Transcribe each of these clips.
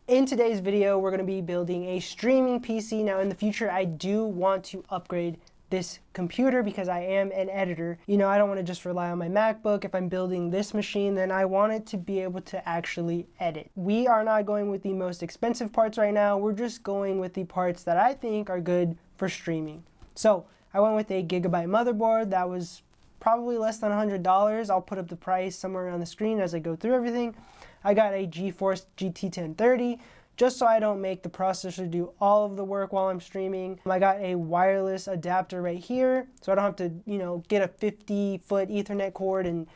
In today's video, we're going to be building a streaming PC. Now in the future, I do want to upgrade this computer because I am an editor. You know, I don't want to just rely on my MacBook. If I'm building this machine, then I want it to be able to actually edit. We are not going with the most expensive parts right now. We're just going with the parts that I think are good for streaming. So I went with a gigabyte motherboard that was probably less than $100. I'll put up the price somewhere on the screen as I go through everything. I got a GeForce GT 1030 just so I don't make the processor do all of the work while I'm streaming. I got a wireless adapter right here so I don't have to, get a 50-foot Ethernet cord and,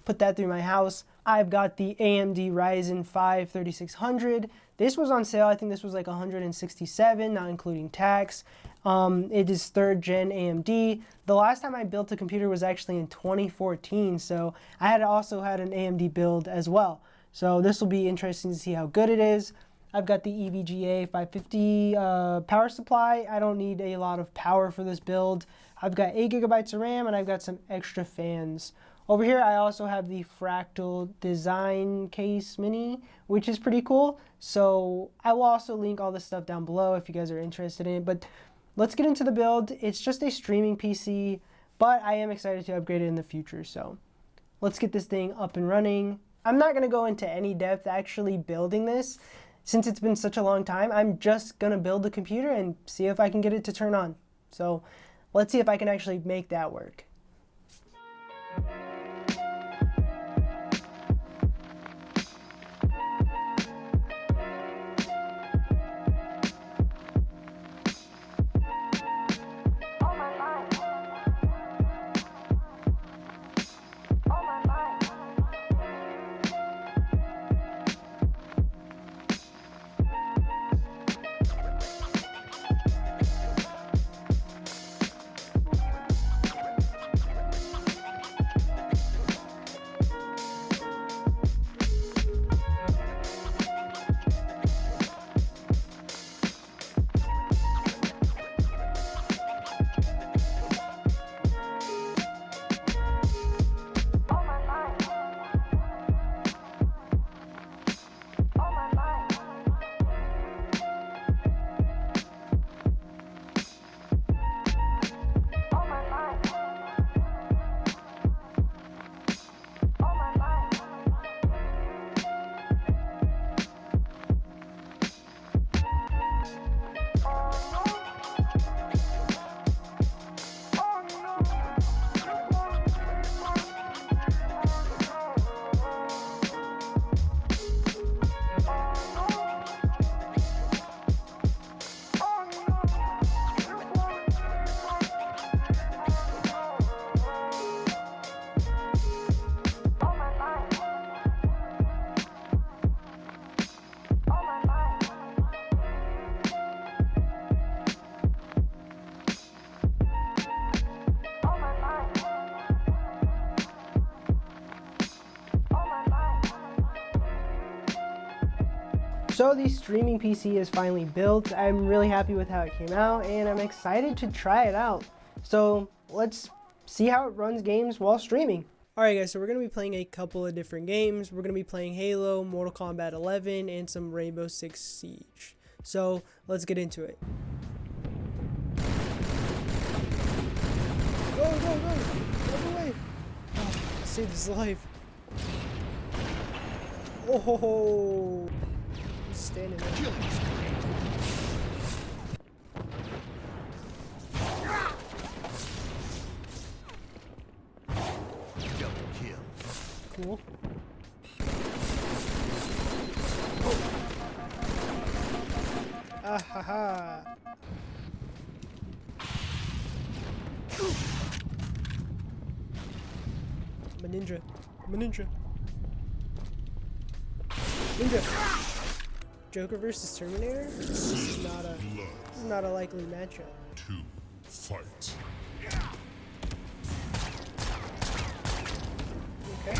put that through my house. I've got the AMD Ryzen 5 3600. This was on sale. I think this was like $167, not including tax. It is 3rd gen AMD. The last time I built a computer was actually in 2014, so I also had an AMD build as well. So this will be interesting to see how good it is. I've got the EVGA 550 power supply. I don't need a lot of power for this build. I've got 8 gigabytes of RAM and I've got some extra fans. Over here I also have the Fractal Design Case Mini, which is pretty cool. So I will also link all this stuff down below if you guys are interested in it. But let's get into the build. It's just a streaming PC, but I am excited to upgrade it in the future. So let's get this thing up and running. I'm not going to go into any depth actually building this. Since it's been such a long time, I'm just going to build the computer and see if I can get it to turn on. So let's see if I can actually make that work. So the streaming PC is finally built. I'm really happy with how it came out and I'm excited to try it out. So let's see how it runs games while streaming. Alright guys, so we're going to be playing a couple of different games. We're going to be playing Halo, Mortal Kombat 11, and some Rainbow Six Siege. So let's get into it. Go, go, go! Go away! Oh, saved his life. Oh ho ho! Standing there. Cool. Ah ha ha. I'm a ninja. I'm a ninja. Ninja. Joker versus Terminator? This is not a likely matchup. To fight. Okay.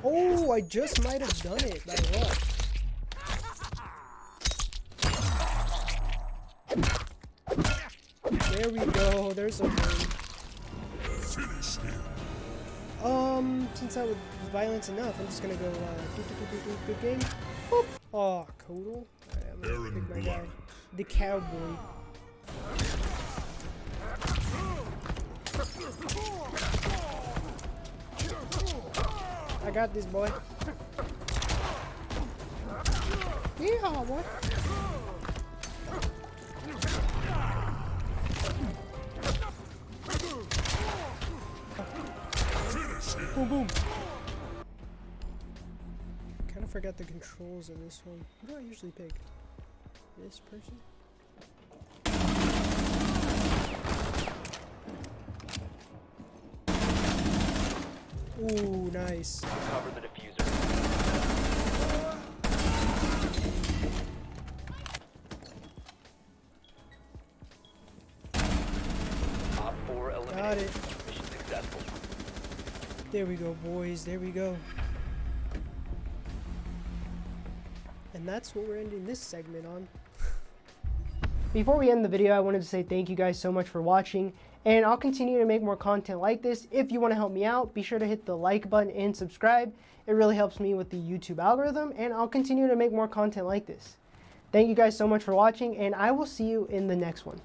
Oh, I just might have done it by luck. There we go. There's a win. Finish him. Since that was violence enough, I'm just gonna go, good game. Boop. Oh, Kodal. Alright, I'm gonna pick my guy. The cowboy. I got this, boy. Yeehaw, boy. Boom, boom. Kind of forgot the controls in this one. What do I usually pick? This person? Ooh, nice. Cover the diffuser. Op 4 eliminated. Got it. Mission successful. There we go, boys. There we go. And that's what we're ending this segment on. Before we end the video, I wanted to say thank you guys so much for watching. And I'll continue to make more content like this. If you want to help me out, be sure to hit the like button and subscribe. It really helps me with the YouTube algorithm. And I'll continue to make more content like this. Thank you guys so much for watching. And I will see you in the next one.